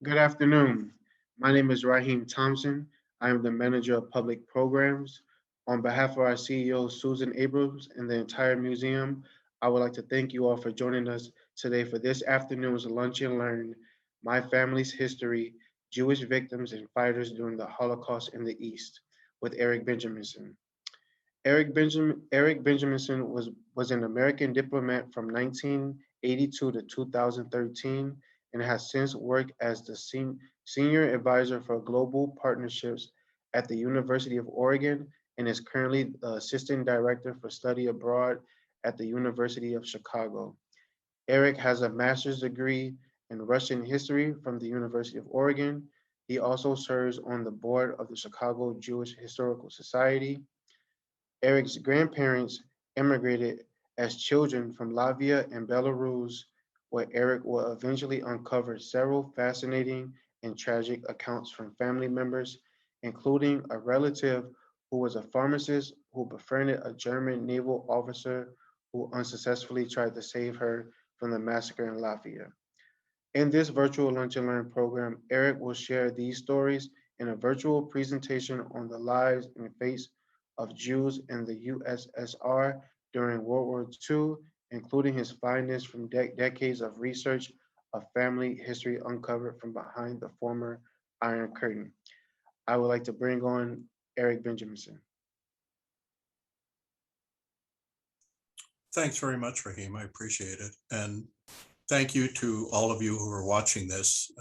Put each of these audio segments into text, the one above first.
Good afternoon. My name is Raheem Thompson. I am the manager of public programs. On behalf of our CEO, Susan Abrams, and the entire museum, I would like to thank you all for joining us today for this afternoon's Lunch and Learn, My Family's History, Jewish Victims and Fighters During the Holocaust in the East, with Eric Benjaminson. Eric Benjaminson was an American diplomat from 1982 to 2013 and has since worked as the senior advisor for global partnerships at the University of Oregon and is currently the assistant director for study abroad at the University of Chicago. Eric has a master's degree in Russian history from the University of Oregon. He also serves on the board of the Chicago Jewish Historical Society. Eric's grandparents immigrated as children from Latvia and Belarus, where Eric will eventually uncover several fascinating and tragic accounts from family members, including a relative who was a pharmacist who befriended a German naval officer who unsuccessfully tried to save her from the massacre in Latvia. In this virtual Lunch and Learn program, Eric will share these stories in a virtual presentation on the lives and fates of Jews in the USSR during World War II, including his findings from decades of research of family history uncovered from behind the former Iron Curtain. I would like to bring on Eric Benjaminson. Thanks very much, Raheem. I appreciate it. And thank you to all of you who are watching this.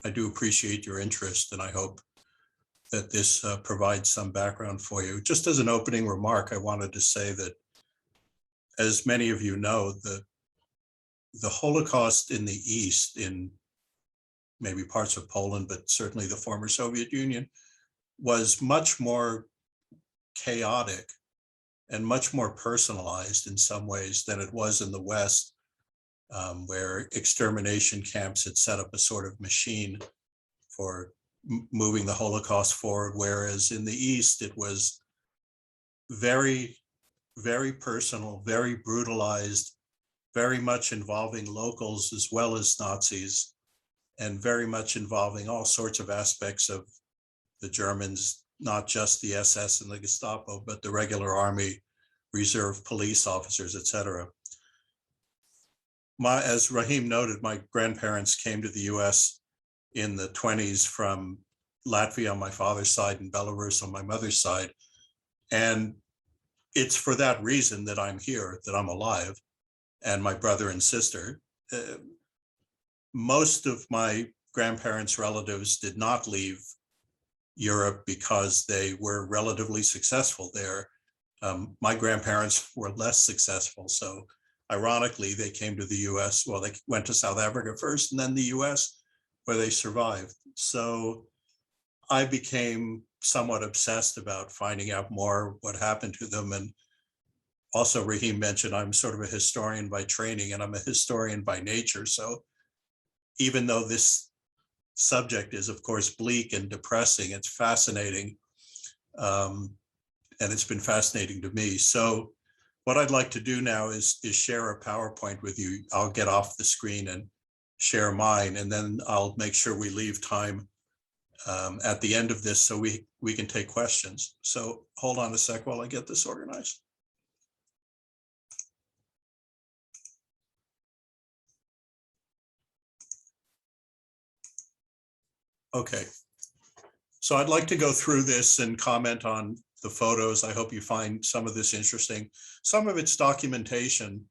I do appreciate your interest, and I hope that this provides some background for you. Just as an opening remark, I wanted to say that, as many of you know, the Holocaust in the East, in maybe parts of Poland, but certainly the former Soviet Union, was much more chaotic and much more personalized in some ways than it was in the West, where extermination camps had set up a sort of machine for moving the Holocaust forward, whereas in the East it was very, very personal, very brutalized, very much involving locals as well as Nazis, and very much involving all sorts of aspects of the Germans, not just the SS and the Gestapo, but the regular army, reserve police officers, etc. As Raheem noted, my grandparents came to the US in the 20s from Latvia on my father's side and Belarus on my mother's side. And it's for that reason that I'm here, that I'm alive, and my brother and sister. Most of my grandparents' relatives did not leave Europe because they were relatively successful there. My grandparents were less successful. So ironically, they came to the US. Well, they went to South Africa first and then the US, where they survived. So I became somewhat obsessed about finding out more what happened to them. And also, Raheem mentioned I'm sort of a historian by training, and I'm a historian by nature. So even though this subject is, of course, bleak and depressing, it's fascinating. And it's been fascinating to me. So what I'd like to do now is share a PowerPoint with you. I'll get off the screen and share mine, and then I'll make sure we leave time at the end of this so we can take questions. So hold on a sec while I get this organized. Okay, so I'd like to go through this and comment on the photos. I hope you find some of this interesting. Some of it's documentation,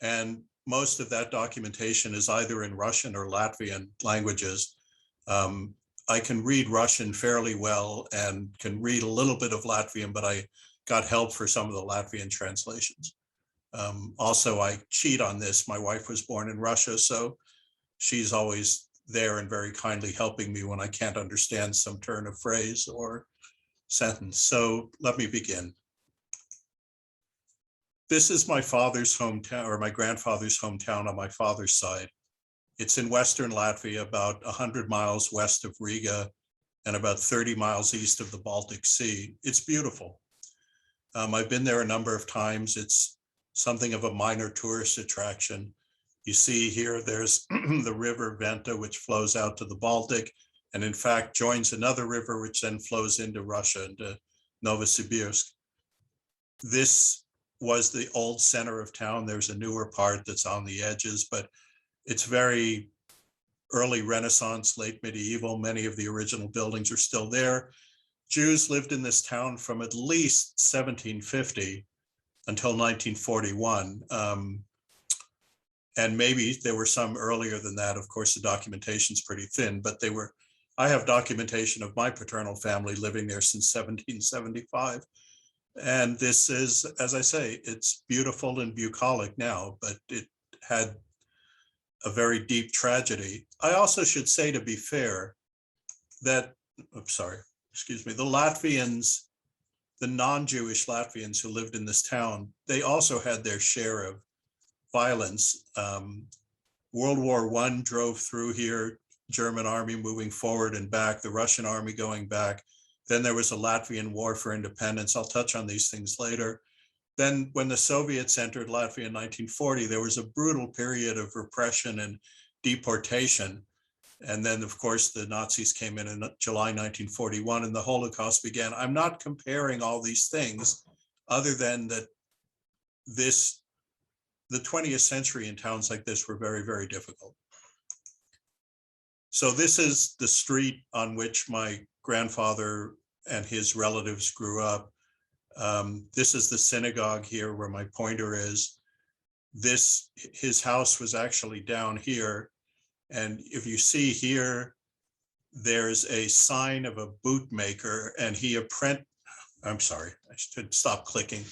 and most of that documentation is either in Russian or Latvian languages. I can read Russian fairly well and can read a little bit of Latvian, but I got help for some of the Latvian translations. Also, I cheat on this. My wife was born in Russia, so she's always there and very kindly helping me when I can't understand some turn of phrase or sentence. So let me begin. This is my father's hometown, or my grandfather's hometown on my father's side. It's in Western Latvia, about 100 miles west of Riga and about 30 miles east of the Baltic Sea. It's beautiful. I've been there a number of times. It's something of a minor tourist attraction. You see here, there's the river Venta, which flows out to the Baltic, and in fact joins another river, which then flows into Russia, into Novosibirsk. This was the old center of town. There's a newer part that's on the edges, but it's very early Renaissance, late medieval. Many of the original buildings are still there. Jews lived in this town from at least 1750 until 1941. And maybe there were some earlier than that. Of course, the documentation's pretty thin, but I have documentation of my paternal family living there since 1775. And this is, as I say, it's beautiful and bucolic now, but it had a very deep tragedy. I also should say, to be fair, that, the Latvians, the non-Jewish Latvians who lived in this town, they also had their share of violence. World War I drove through here, German army moving forward and back, the Russian army going back. Then there was a Latvian war for independence. I'll touch on these things later. Then when the Soviets entered Latvia in 1940, there was a brutal period of repression and deportation. And then, of course, the Nazis came in July 1941 and the Holocaust began. I'm not comparing all these things other than that the 20th century in towns like this were very, very difficult. So this is the street on which my grandfather and his relatives grew up. This is the synagogue here where my pointer is. His house was actually down here. And if you see here, there's a sign of a bootmaker, and I'm sorry, I should stop clicking.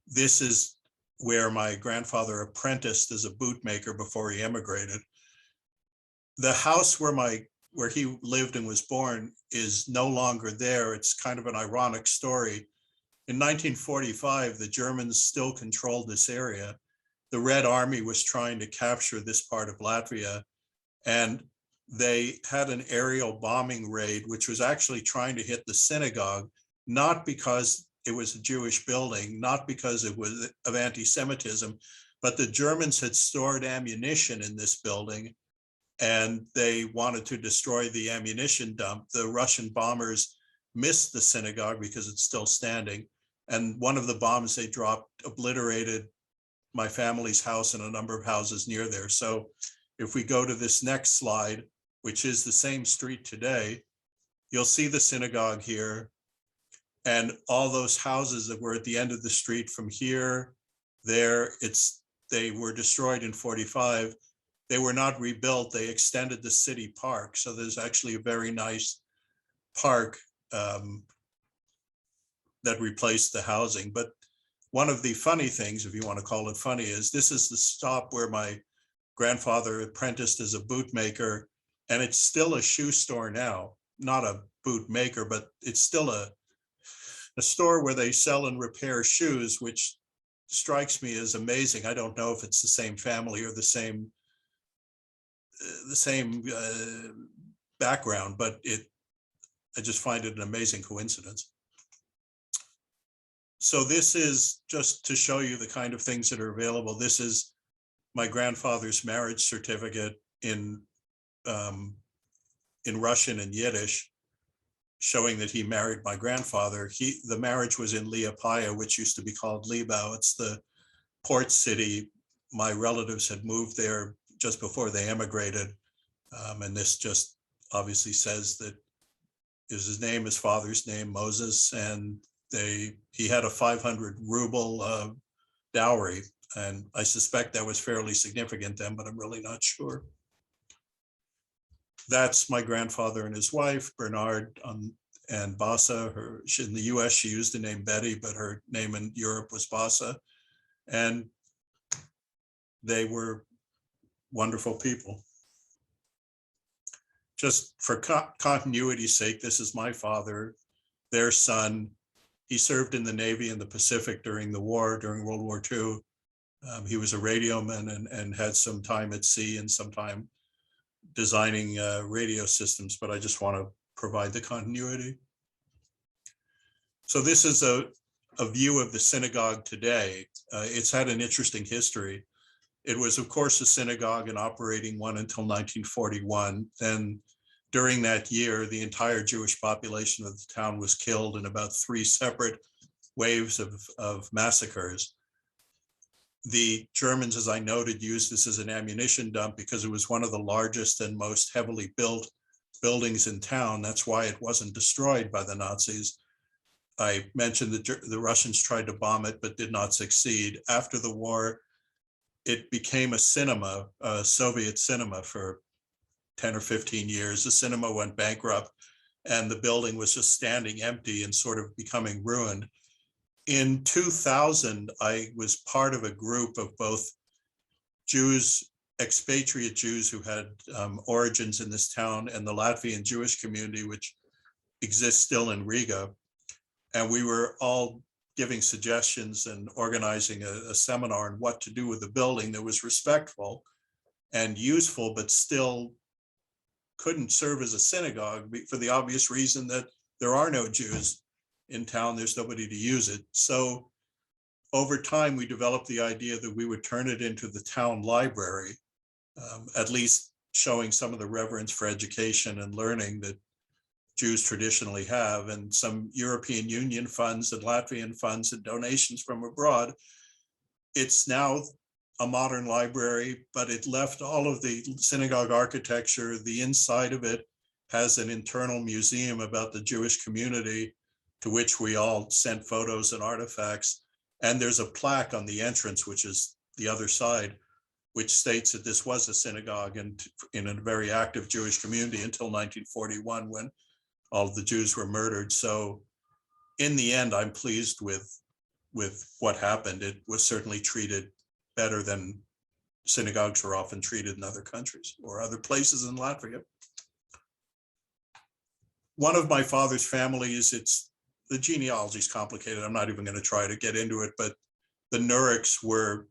This is where my grandfather apprenticed as a bootmaker before he emigrated. The house where he lived and was born is no longer there. It's kind of an ironic story. In 1945, the Germans still controlled this area. The Red Army was trying to capture this part of Latvia, and they had an aerial bombing raid, which was actually trying to hit the synagogue, not because it was a Jewish building, not because it was of anti-Semitism, but the Germans had stored ammunition in this building and they wanted to destroy the ammunition dump. The Russian bombers missed the synagogue because it's still standing. And one of the bombs they dropped obliterated my family's house and a number of houses near there. So if we go to this next slide, which is the same street today, you'll see the synagogue here and all those houses that were at the end of the street from here, there, they were destroyed in 45. They were not rebuilt. They extended the city park. So there's actually a very nice park that replaced the housing. But one of the funny things, if you want to call it funny, is this is the stop where my grandfather apprenticed as a bootmaker, and it's still a shoe store now, not a bootmaker, but it's still a store where they sell and repair shoes, which strikes me as amazing. I don't know if it's the same family or the same background, but I just find it an amazing coincidence. So this is just to show you the kind of things that are available. This is my grandfather's marriage certificate in Russian and Yiddish, showing that he married my grandfather. The marriage was in Liepaja, which used to be called Libau. It's the port city. My relatives had moved there just before they emigrated. And this just obviously says that is his father's name, Moses, and he had a 500 ruble dowry. And I suspect that was fairly significant then, but I'm really not sure. That's my grandfather and his wife, Bernard, and Basse. In the US, she used the name Betty, but her name in Europe was Basse. And they were wonderful people. Just for continuity's sake, this is my father, their son. He served in the Navy in the Pacific during the war, during World War II. He was a radioman and had some time at sea and some time designing radio systems, but I just want to provide the continuity. So this is a, a view of the synagogue today. It's had an interesting history. It was, of course, a synagogue, an operating one until 1941. Then during that year, the entire Jewish population of the town was killed in about 3 separate waves of massacres. The Germans, as I noted, used this as an ammunition dump because it was one of the largest and most heavily built buildings in town. That's why it wasn't destroyed by the Nazis. I mentioned that the Russians tried to bomb it, but did not succeed. After the war, it became a cinema, a Soviet cinema for 10 or 15 years. The cinema went bankrupt and the building was just standing empty and sort of becoming ruined. In 2000, I was part of a group of both Jews, expatriate Jews who had origins in this town, and the Latvian Jewish community, which exists still in Riga. And we were all giving suggestions and organizing a seminar on what to do with the building that was respectful and useful, but still couldn't serve as a synagogue for the obvious reason that there are no Jews in town. There's nobody to use it. So over time, we developed the idea that we would turn it into the town library, at least showing some of the reverence for education and learning that Jews traditionally have, and some European Union funds and Latvian funds and donations from abroad. It's now a modern library, but it left all of the synagogue architecture. The inside of it has an internal museum about the Jewish community, to which we all sent photos and artifacts. And there's a plaque on the entrance, which is the other side, which states that this was a synagogue and in a very active Jewish community until 1941, when all of the Jews were murdered. So in the end, I'm pleased with what happened. It was certainly treated better than synagogues are often treated in other countries or other places in Latvia. One of my father's families, the genealogy is complicated. I'm not even going to try to get into it, but the Nuricks were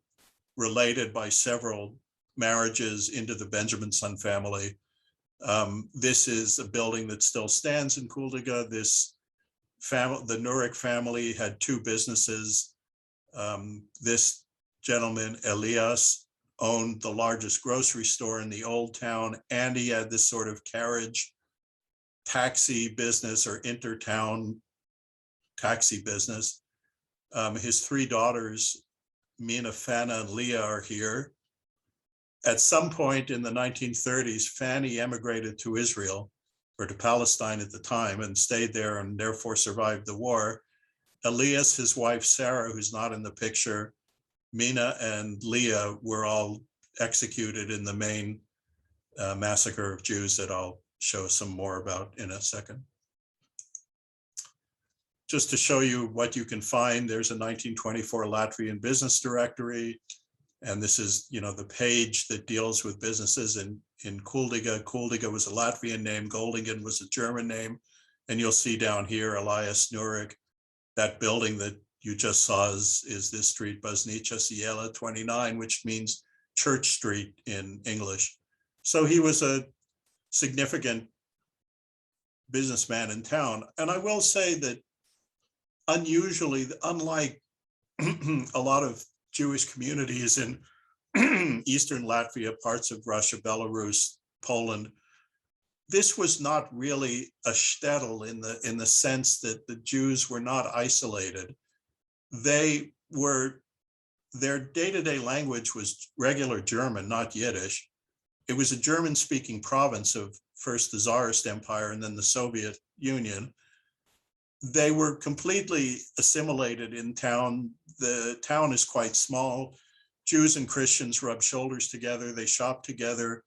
related by several marriages into the Benjaminson family. This is a building that still stands in Kuldiga. The Nurick family had 2 businesses. This gentleman, Elias, owned the largest grocery store in the old town, and he had this sort of carriage taxi business or intertown taxi business. His 3 daughters, Mina, Fana, and Leah, are here. At some point in the 1930s, Fanny emigrated to Israel, or to Palestine at the time, and stayed there and therefore survived the war. Elias, his wife, Sarah, who's not in the picture, Mina, and Leah were all executed in the main massacre of Jews that I'll show some more about in a second. Just to show you what you can find, there's a 1924 Latvian business directory. And this is, the page that deals with businesses in Kuldiga. Kuldiga was a Latvian name. Goldingen was a German name. And you'll see down here, Elias Nurick. That building that you just saw is this street, Baznica Siela 29, which means Church Street in English. So he was a significant businessman in town. And I will say that unusually, unlike a lot of Jewish communities in Eastern Latvia, parts of Russia, Belarus, Poland, this was not really a shtetl in the sense that the Jews were not isolated. Their day-to-day language was regular German, not Yiddish. It was a German-speaking province of first the Tsarist Empire and then the Soviet Union. They were completely assimilated in town. The town is quite small. Jews and Christians rub shoulders together. They shop together.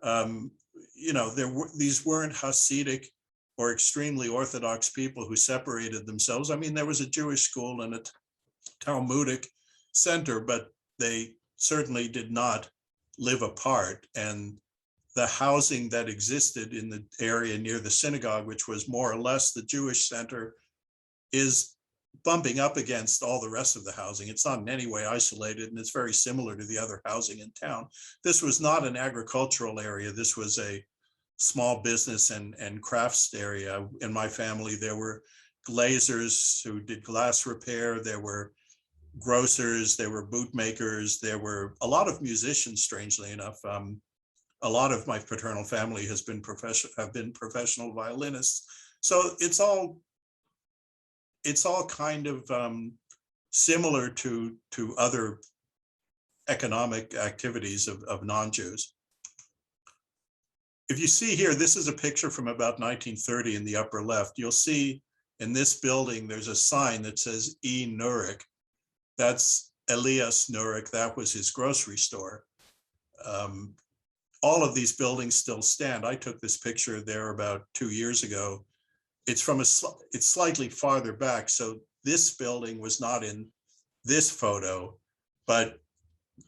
These weren't Hasidic or extremely Orthodox people who separated themselves. I mean, there was a Jewish school and a Talmudic center, but they certainly did not live apart. And the housing that existed in the area near the synagogue, which was more or less the Jewish center, is bumping up against all the rest of the housing. It's not in any way isolated, and it's very similar to the other housing in town. This was not an agricultural area. This was a small business and crafts area. In my family, there were glazers who did glass repair. There were grocers, there were bootmakers, there were a lot of musicians, strangely enough. A lot of my paternal family have been professional violinists. So it's all kind of similar to other economic activities of non-Jews. If you see here, this is a picture from about 1930 in the upper left. You'll see in this building, there's a sign that says E. Nurick. That's Elias Nurick. That was his grocery store. All of these buildings still stand. I took this picture there about 2 years ago. It's slightly farther back. So this building was not in this photo, but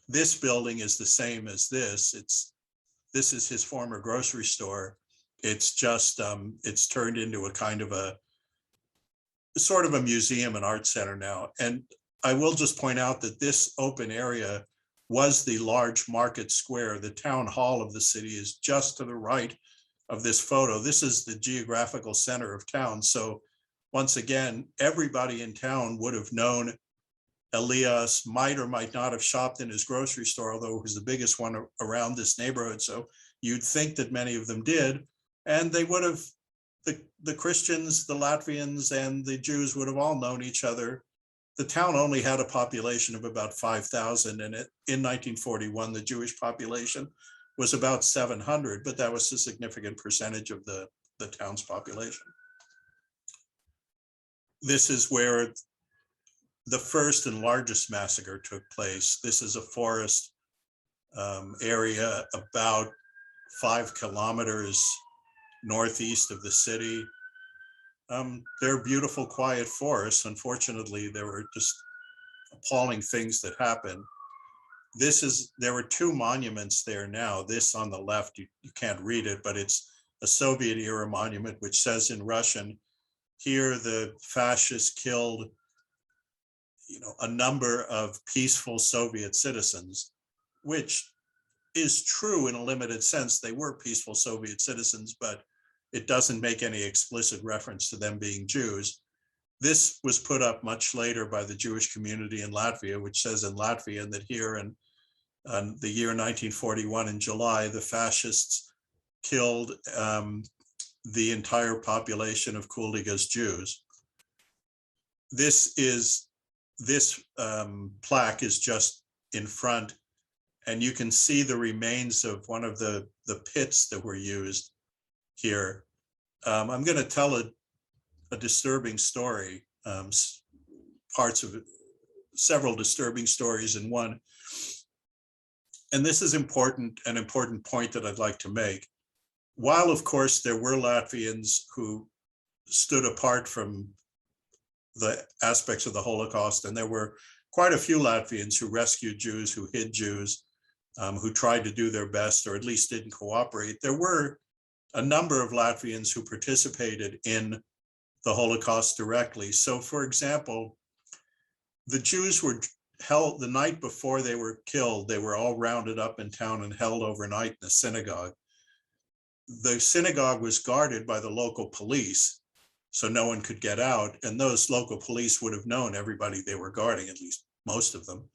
this building is the same as this. This is his former grocery store. It's just, it's turned into a kind of a sort of a museum and art center now. And I will just point out that this open area was the large market square. The town hall of the city is just to the right of this photo. This is the geographical center of town. So once again, everybody in town would have known Elias, might or might not have shopped in his grocery store, although it was the biggest one around this neighborhood. So you'd think that many of them did. And they would have, the Christians, the Latvians, and the Jews would have all known each other. The town only had a population of about 5,000, and in 1941, the Jewish population was about 700, but that was a significant percentage of the town's population. This is where the first and largest massacre took place. This is a forest area about 5 kilometers northeast of the city. They're beautiful, quiet forests. Unfortunately, there were just appalling things that happened. There were 2 monuments there now. This on the left, you can't read it, but it's a Soviet era monument, which says in Russian, here the fascists killed a number of peaceful Soviet citizens, which is true in a limited sense. They were peaceful Soviet citizens, but it doesn't make any explicit reference to them being Jews. This was put up much later by the Jewish community in Latvia, which says in Latvian that here in the year 1941 in July, the fascists killed the entire population of Kuldiga's Jews. This plaque is just in front, and you can see the remains of one of the pits that were used here. I'm going to tell a disturbing story, parts of it, several disturbing stories in one. And this is an important point that I'd like to make. While, of course, there were Latvians who stood apart from the aspects of the Holocaust, and there were quite a few Latvians who rescued Jews, who hid Jews, who tried to do their best, or at least didn't cooperate. There were a number of Latvians who participated in the Holocaust directly. So, for example, the Jews were held the night before they were killed. They were all rounded up in town and held overnight in a synagogue. The synagogue was guarded by the local police, so no one could get out. And those local police would have known everybody they were guarding, at least most of them.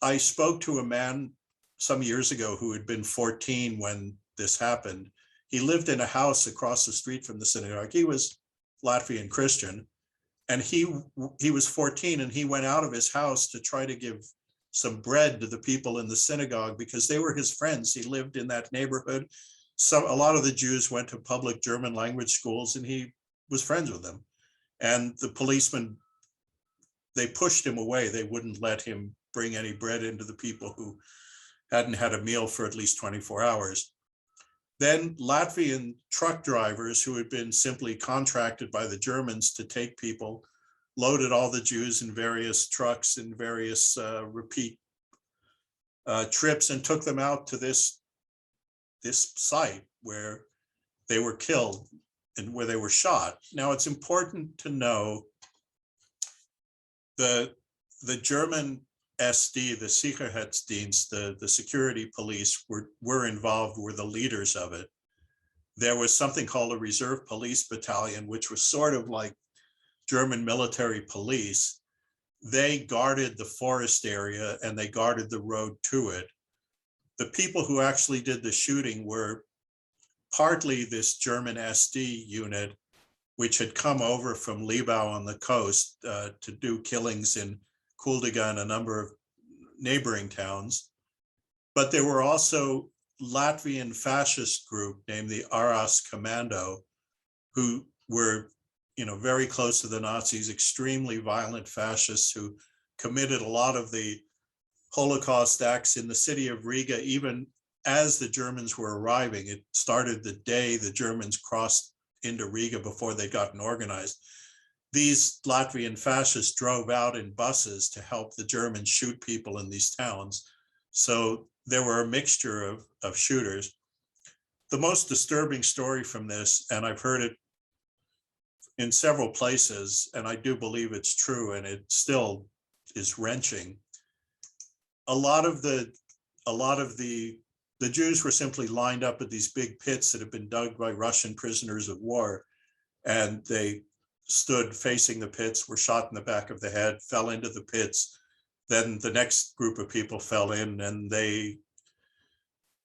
I spoke to a man some years ago who had been 14 when this happened. He lived in a house across the street from the synagogue. He was Latvian Christian, and he was 14, and he went out of his house to try to give some bread to the people in the synagogue because they were his friends. He lived in that neighborhood. A lot of the Jews went to public German language schools, and he was friends with them. And the policemen, they pushed him away. They wouldn't let him bring any bread into the people who hadn't had a meal for at least 24 hours. Then Latvian truck drivers who had been simply contracted by the Germans to take people loaded all the Jews in various trucks and various repeat trips and took them out to this site where they were killed and where they were shot. Now, it's important to know the German SD, the Sicherheitsdienst, the security police were involved, were the leaders of it. There was something called a reserve police battalion, which was sort of like German military police. They guarded the forest area and they guarded the road to it. The people who actually did the shooting were partly this German SD unit, which had come over from Libau on the coast to do killings in Kuldiga and a number of neighboring towns. But there were also Latvian fascist group named the Aras Commando, who were, very close to the Nazis, extremely violent fascists who committed a lot of the Holocaust acts in the city of Riga, even as the Germans were arriving. It started the day the Germans crossed into Riga before they'd gotten organized. These Latvian fascists drove out in buses to help the Germans shoot people in these towns. So there were a mixture of shooters. The most disturbing story from this, and I've heard it in several places, and I do believe it's true, and it still is wrenching. A lot of the Jews were simply lined up at these big pits that had been dug by Russian prisoners of war, and they stood facing the pits, were shot in the back of the head, fell into the pits. Then the next group of people fell in, and they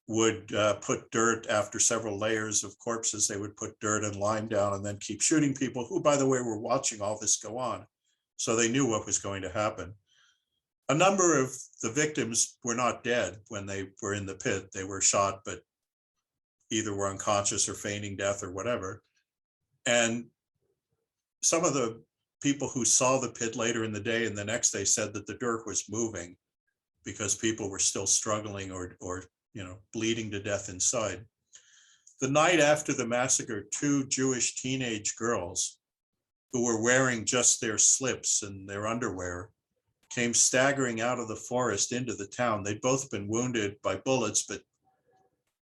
would put dirt after several layers of corpses. They would put dirt and lime down and then keep shooting people who, by the way, were watching all this go on. So they knew what was going to happen. A number of the victims were not dead when they were in the pit. They were shot, but either were unconscious or feigning death or whatever. And some of the people who saw the pit later in the day and the next day said that the dirt was moving because people were still struggling or bleeding to death inside. The night after the massacre, 2 Jewish teenage girls who were wearing just their slips and their underwear came staggering out of the forest into the town. They'd both been wounded by bullets, but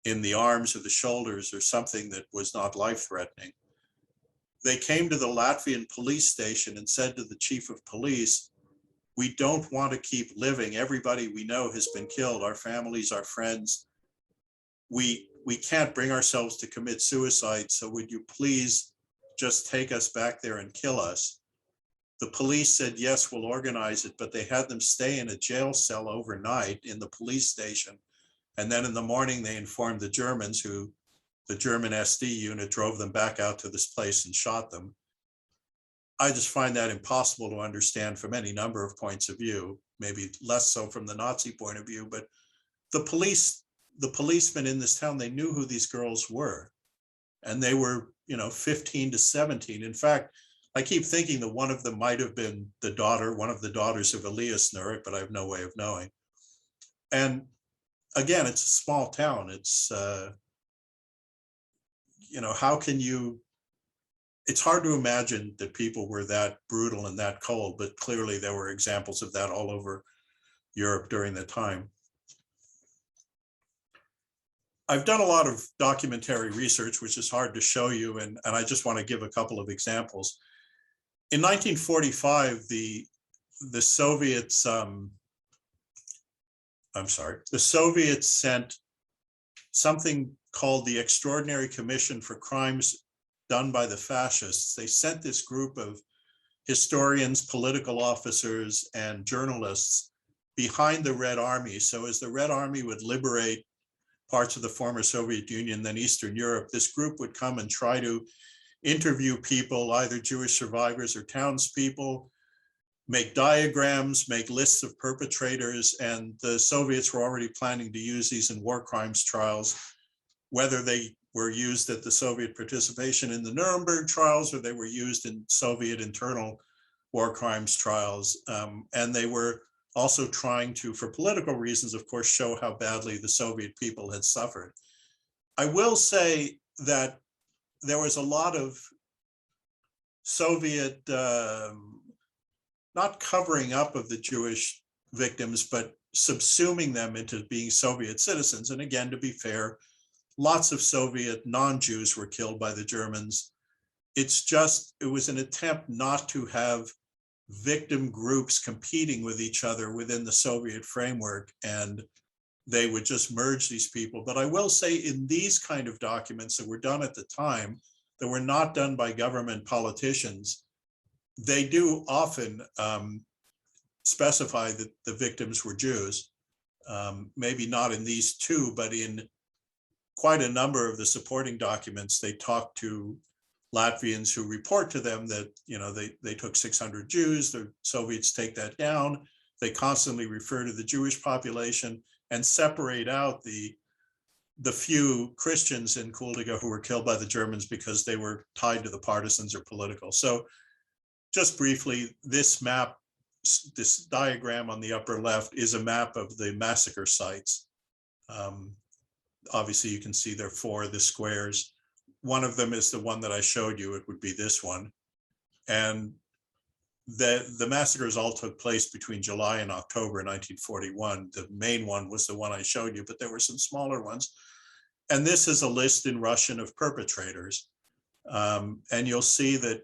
in the arms or the shoulders or something that was not life-threatening. They came to the Latvian police station and said to the chief of police, "We don't want to keep living. Everybody we know has been killed, our families, our friends. We can't bring ourselves to commit suicide, so would you please just take us back there and kill us?" The police said, "Yes, we'll organize it," but they had them stay in a jail cell overnight in the police station. And then in the morning, they informed the Germans, who the German SD unit drove them back out to this place and shot them. I just find that impossible to understand from any number of points of view, maybe less so from the Nazi point of view, but the policemen in this town, they knew who these girls were. And they were, 15 to 17. In fact, I keep thinking that one of them might have been one of the daughters of Elias Nurick, but I have no way of knowing. And again, it's a small town. It's, how can you, it's hard to imagine that people were that brutal and that cold, but clearly there were examples of that all over Europe during the time. I've done a lot of documentary research, which is hard to show you, and I just want to give a couple of examples. In 1945, the Soviets, the Soviets sent something called the Extraordinary Commission for Crimes Done by the Fascists. They sent this group of historians, political officers, and journalists behind the Red Army. So as the Red Army would liberate parts of the former Soviet Union, then Eastern Europe, this group would come and try to interview people, either Jewish survivors or townspeople, make diagrams, make lists of perpetrators, and the Soviets were already planning to use these in war crimes trials, whether they were used at the Soviet participation in the Nuremberg trials or they were used in Soviet internal war crimes trials. And they were also trying to, for political reasons, of course, show how badly the Soviet people had suffered. I will say that there was a lot of Soviet, not covering up of the Jewish victims, but subsuming them into being Soviet citizens. And again, to be fair, lots of Soviet non-Jews were killed by the Germans. It was an attempt not to have victim groups competing with each other within the Soviet framework, and they would just merge these people. But I will say, in these kind of documents that were done at the time, that were not done by government politicians, they do often specify that the victims were Jews. Maybe not in these two, but in quite a number of the supporting documents, they talk to Latvians who report to them that, you know, they took 600 Jews, the Soviets take that down. They constantly refer to the Jewish population and separate out the few Christians in Kuldiga who were killed by the Germans because they were tied to the partisans or political. So just briefly, this map, this diagram on the upper left is a map of the massacre sites. Obviously, you can see there are four of the squares. One of them is the one that I showed you. It would be this one. And the massacres all took place between July and October 1941. The main one was the one I showed you, but there were some smaller ones. And this is a list in Russian of perpetrators. And you'll see that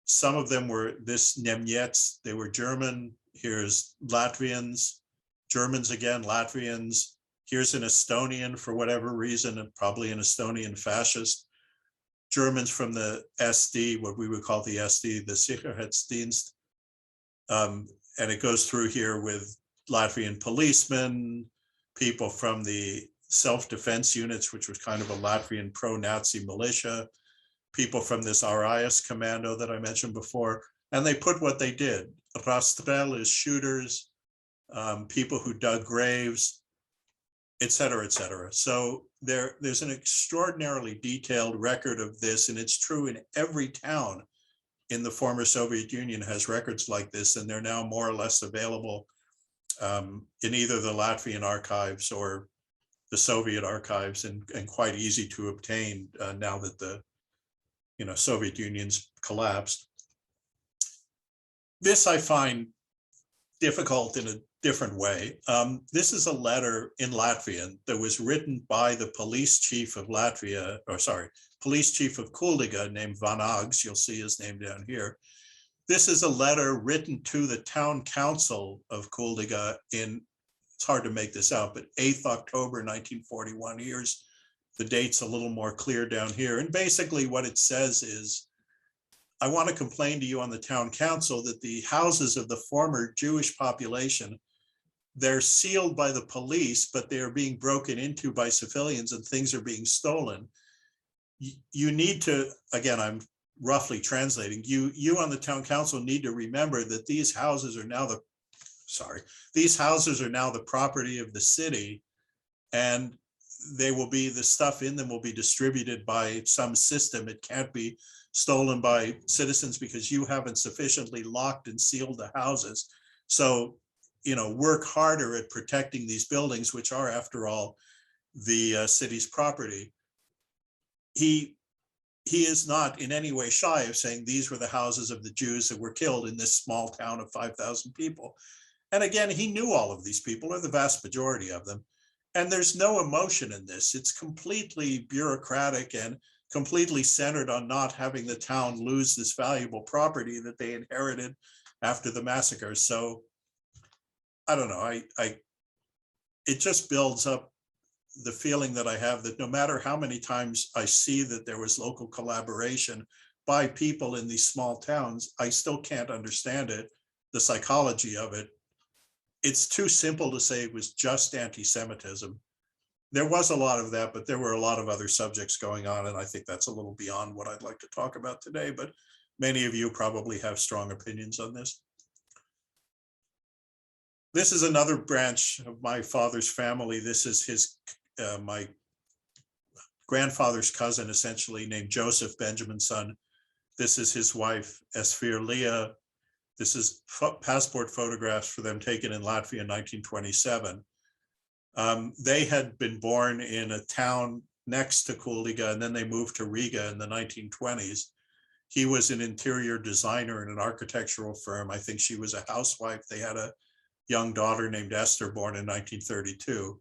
some of them were this Nemets, they were German. Here's Latvians, Germans again, Latvians. Here's an Estonian for whatever reason, and probably an Estonian fascist. Germans from the SD, what we would call the SD, the Sicherheitsdienst. And it goes through here with Latvian policemen, people from the self-defense units, which was kind of a Latvian pro-Nazi militia, people from this RIS commando that I mentioned before, and they put what they did. Rastrel is shooters, people who dug graves, et cetera, et cetera. So there's an extraordinarily detailed record of this, and it's true in every town in the former Soviet Union has records like this, and they're now more or less available in either the Latvian archives or the Soviet archives, and quite easy to obtain now that the Soviet Union's collapsed. This I find difficult in a different way. This is a letter in Latvian that was written by the police chief of Latvia, or sorry, police chief of Kuldiga named Vanags. You'll see his name down here. This is a letter written to the town council of Kuldiga in, it's hard to make this out, but 8th October 1941. Here's the date's a little more clear down here. And basically what it says is, I want to complain to you on the town council that the houses of the former Jewish population, they're sealed by the police, but they are being broken into by civilians and things are being stolen. You need to, again, I'm roughly translating, you on the town council need to remember that these houses are now the property of the city, and they will be, the stuff in them will be distributed by some system. It can't be stolen by citizens because you haven't sufficiently locked and sealed the houses. So, work harder at protecting these buildings, which are, after all, the city's property. He is not in any way shy of saying these were the houses of the Jews that were killed in this small town of 5,000 people. And again, he knew all of these people, or the vast majority of them. And there's no emotion in this. It's completely bureaucratic and completely centered on not having the town lose this valuable property that they inherited after the massacre. So I don't know, it just builds up the feeling that I have that no matter how many times I see that there was local collaboration by people in these small towns, I still can't understand it, the psychology of it. It's too simple to say it was just anti-Semitism. There was a lot of that, but there were a lot of other subjects going on, and I think that's a little beyond what I'd like to talk about today, but many of you probably have strong opinions on this. This is another branch of my father's family. This is my grandfather's cousin, essentially, named Joseph Benjaminson. This is his wife, Esfir Leah. This is passport photographs for them taken in Latvia in 1927. They had been born in a town next to Kuldiga, and then they moved to Riga in the 1920s. He was an interior designer in an architectural firm. I think she was a housewife. They had a young daughter named Esther, born in 1932.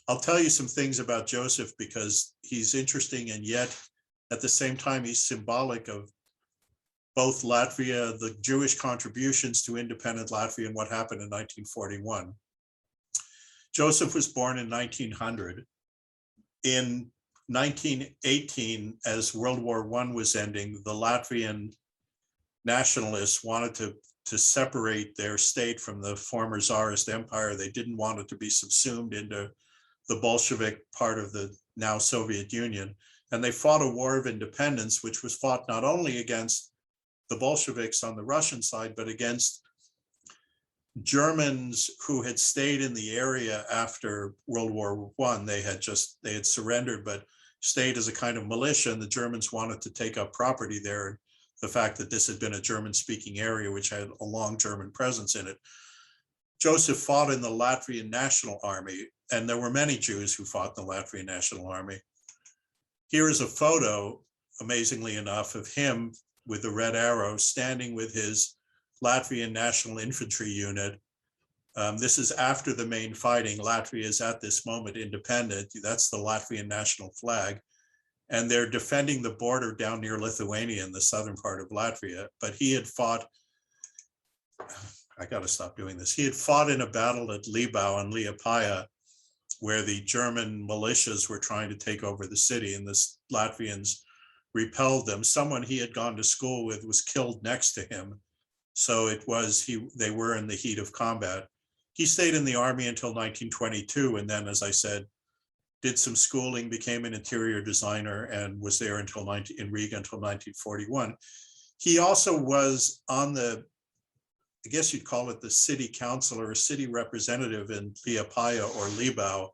I'll tell you some things about Joseph because he's interesting, and yet at the same time, he's symbolic of both Latvia, the Jewish contributions to independent Latvia, and what happened in 1941. Joseph was born in 1900. In 1918, as World War I was ending, the Latvian nationalists wanted to separate their state from the former Tsarist empire. They didn't want it to be subsumed into the Bolshevik part of the now Soviet Union. And they fought a war of independence, which was fought not only against the Bolsheviks on the Russian side, but against Germans who had stayed in the area after World War I. They had surrendered, but stayed as a kind of militia, and the Germans wanted to take up property there. And the fact that this had been a German-speaking area, which had a long German presence in it. Joseph fought in the Latvian National Army, and there were many Jews who fought in the Latvian National Army. Here is a photo, amazingly enough, of him with the red arrow standing with his Latvian National Infantry unit. This is after the main fighting. Latvia is at this moment independent. That's the Latvian national flag. And they're defending the border down near Lithuania in the southern part of Latvia. But he had fought, I got to stop doing this. He had fought in a battle at Libau and Liepaja, where the German militias were trying to take over the city, and the Latvians repelled them. Someone he had gone to school with was killed next to him. So they were in the heat of combat. He stayed in the army until 1922, and then, as I said, did some schooling, became an interior designer, and was there in Riga until 1941. He also was on the, I guess you'd call it the city council or city representative in Liepaja or Libau,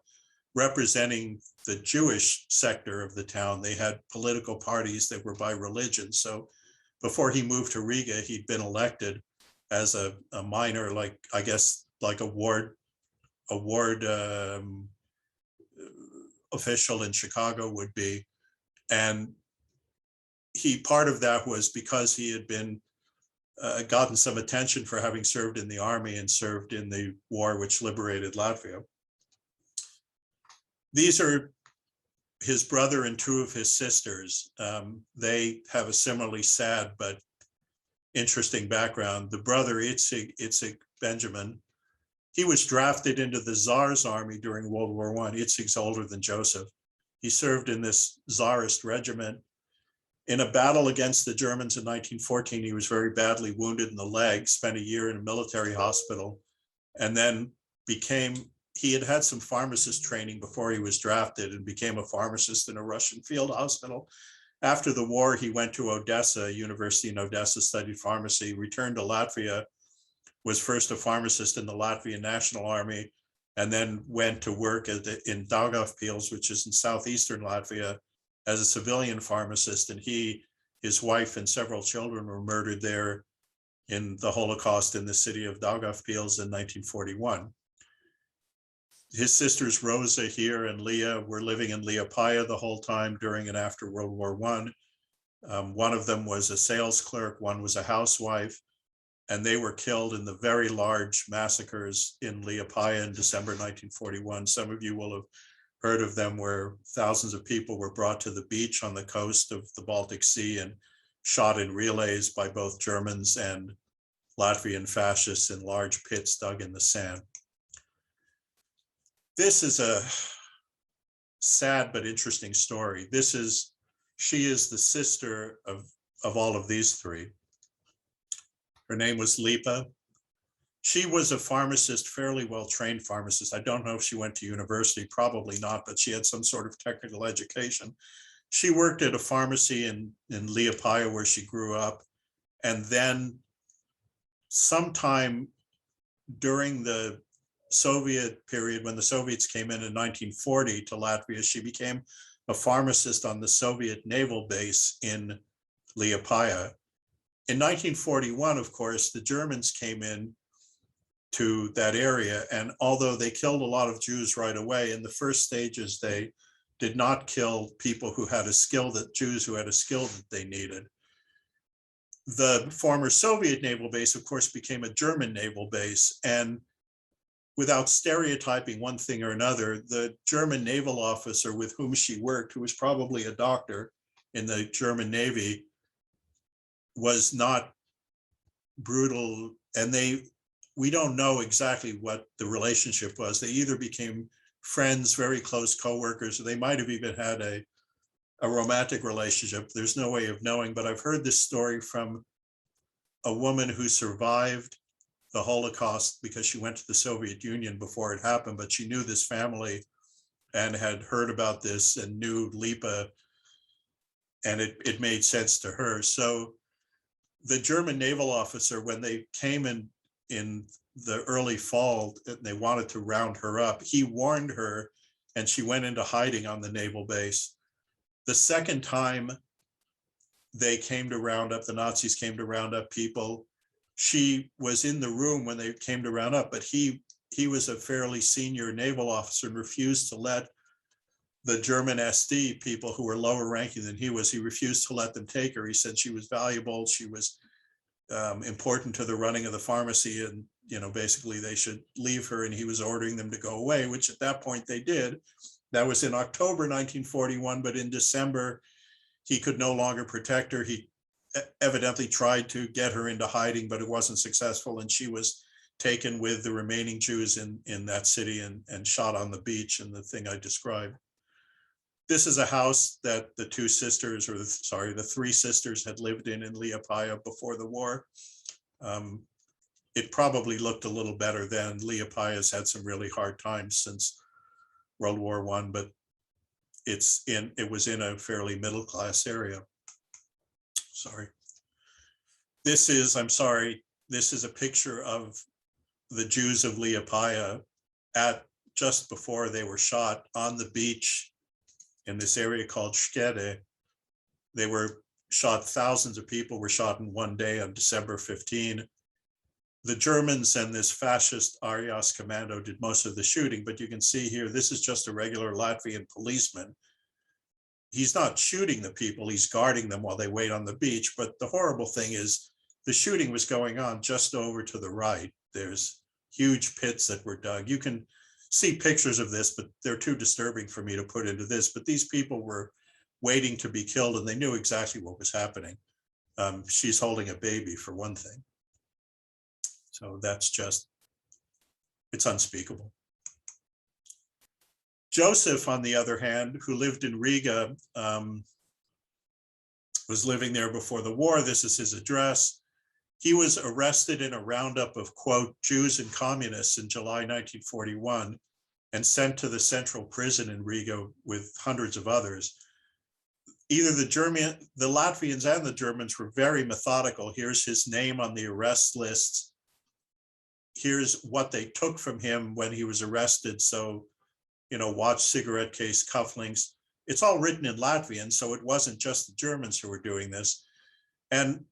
representing the Jewish sector of the town. They had political parties that were by religion. So before he moved to Riga, he'd been elected as a minor, like a ward official in Chicago would be. And part of that was because he had been gotten some attention for having served in the army and served in the war which liberated Latvia. These are his brother and two of his sisters. They have a similarly sad but interesting background. The brother, Itzig Benjamin, he was drafted into the Tsar's army during World War I. Itzig's older than Joseph. He served in this Tsarist regiment. In a battle against the Germans in 1914, he was very badly wounded in the leg, spent a year in a military hospital, and then he had had some pharmacist training before he was drafted and became a pharmacist in a Russian field hospital. After the war, he went to Odessa, University in Odessa, studied pharmacy, returned to Latvia, was first a pharmacist in the Latvian National Army, and then went to work in Daugavpils, which is in southeastern Latvia, as a civilian pharmacist. And his wife and several children were murdered there in the Holocaust in the city of Daugavpils in 1941. His sisters Rosa here and Leah were living in Liepaja the whole time during and after World War I. One of them was a sales clerk, one was a housewife, and they were killed in the very large massacres in Liepaja in December 1941. Some of you will have heard of them, where thousands of people were brought to the beach on the coast of the Baltic Sea and shot in relays by both Germans and Latvian fascists in large pits dug in the sand. This is a sad but interesting story. She is the sister of all of these three. Her name was Lipe. She was a pharmacist, fairly well-trained pharmacist. I don't know if she went to university, probably not, but she had some sort of technical education. She worked at a pharmacy in Liepaja where she grew up. And then sometime during the Soviet period, when the Soviets came in 1940 to Latvia, she became a pharmacist on the Soviet naval base in Liepaja. In 1941, of course, the Germans came in to that area, and although they killed a lot of Jews right away, in the first stages, they did not kill people who had a skill Jews who had a skill that they needed. The former Soviet naval base, of course, became a German naval base, and without stereotyping one thing or another, the German naval officer with whom she worked, who was probably a doctor in the German Navy, was not brutal. And we don't know exactly what the relationship was. They either became friends, very close co-workers, or they might have even had a romantic relationship. There's no way of knowing, but I've heard this story from a woman who survived the Holocaust because she went to the Soviet Union before it happened, but she knew this family and had heard about this and knew Lipe, and it made sense to her. So the German naval officer, when they came in the early fall, and they wanted to round her up, he warned her, and she went into hiding on the naval base. The second time they came to round up, the Nazis came to round up people, she was in the room when they came to round up, but he was a fairly senior naval officer and refused to let the German SD people who were lower ranking than he was, he refused to let them take her. He said she was valuable, she was important to the running of the pharmacy, and basically they should leave her, and he was ordering them to go away, which at that point they did. That was in October 1941, but in December, he could no longer protect her. He evidently tried to get her into hiding, but it wasn't successful, and she was taken with the remaining Jews in that city and shot on the beach, and the thing I described. This is a house that the three sisters had lived in Liepaja before the war. It probably looked a little better then. Liepaja's had some really hard times since World War I, but it was in a fairly middle-class area. Sorry. This is a picture of the Jews of Liepaja just before they were shot on the beach in this area called Spurred. They were shot, thousands of people were shot in one day on December 15. The Germans and this fascist Arias commando did most of the shooting, but you can see here, this is just a regular Latvian policeman. He's not shooting the people, he's guarding them while they wait on the beach. But the horrible thing is the shooting was going on just over to the right. There's huge pits that were dug. You can see pictures of this, but they're too disturbing for me to put into this. But these people were waiting to be killed, and they knew exactly what was happening. She's holding a baby, for one thing. So it's unspeakable. Joseph, on the other hand, who lived in Riga, was living there before the war. This is his address. He was arrested in a roundup of, quote, Jews and communists in July 1941 and sent to the central prison in Riga with hundreds of others. Either the Latvians and the Germans were very methodical. Here's his name on the arrest lists. Here's what they took from him when he was arrested. So, watch cigarette case, cufflinks. It's all written in Latvian, so it wasn't just the Germans who were doing this. And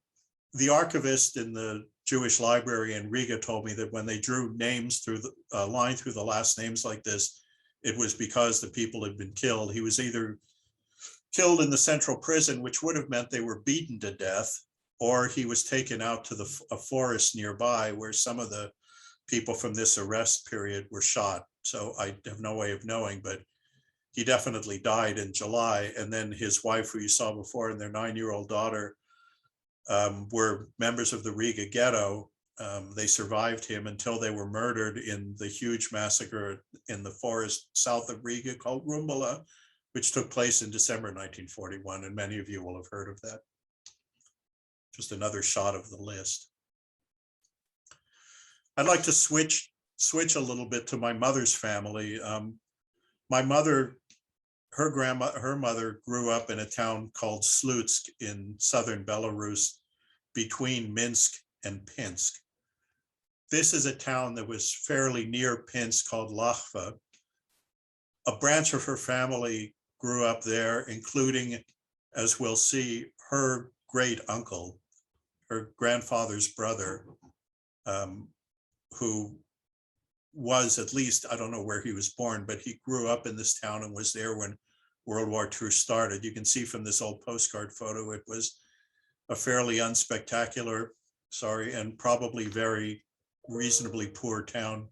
the archivist in the Jewish library in Riga told me that when they drew names through the line through the last names like this, it was because the people had been killed. He was either killed in the central prison, which would have meant they were beaten to death, or he was taken out to a forest nearby where some of the people from this arrest period were shot. So I have no way of knowing, but he definitely died in July. And then his wife, who you saw before, and their 9-year-old daughter were members of the Riga ghetto. They survived him until they were murdered in the huge massacre in the forest south of Riga called Rumbala, which took place in December 1941. And many of you will have heard of that. Just another shot of the list. I'd like to switch a little bit to my mother's family. My mother, her mother grew up in a town called Slutsk in southern Belarus between Minsk and Pinsk. This is a town that was fairly near Pinsk called Lachwa. A branch of her family grew up there, including, as we'll see, her great uncle, her grandfather's brother, who was, at least, I don't know where he was born, but he grew up in this town and was there when World War II started. You can see from this old postcard photo, it was a fairly unspectacular, and probably very reasonably poor town.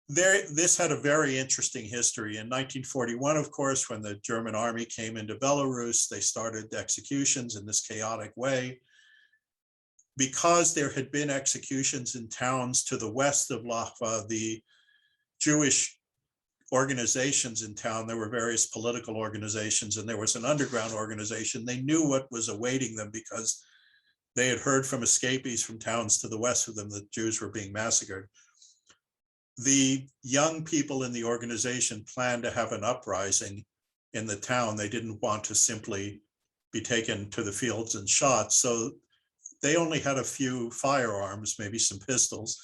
This had a very interesting history. In 1941, of course, when the German army came into Belarus, they started executions in this chaotic way. Because there had been executions in towns to the west of Lahva, the Jewish organizations in town, there were various political organizations, and there was an underground organization. They knew what was awaiting them because They had heard from escapees from towns to the west of them that Jews were being massacred. The young people in the organization planned to have an uprising in the town. They didn't want to simply be taken to the fields and shot. So they only had a few firearms, maybe some pistols,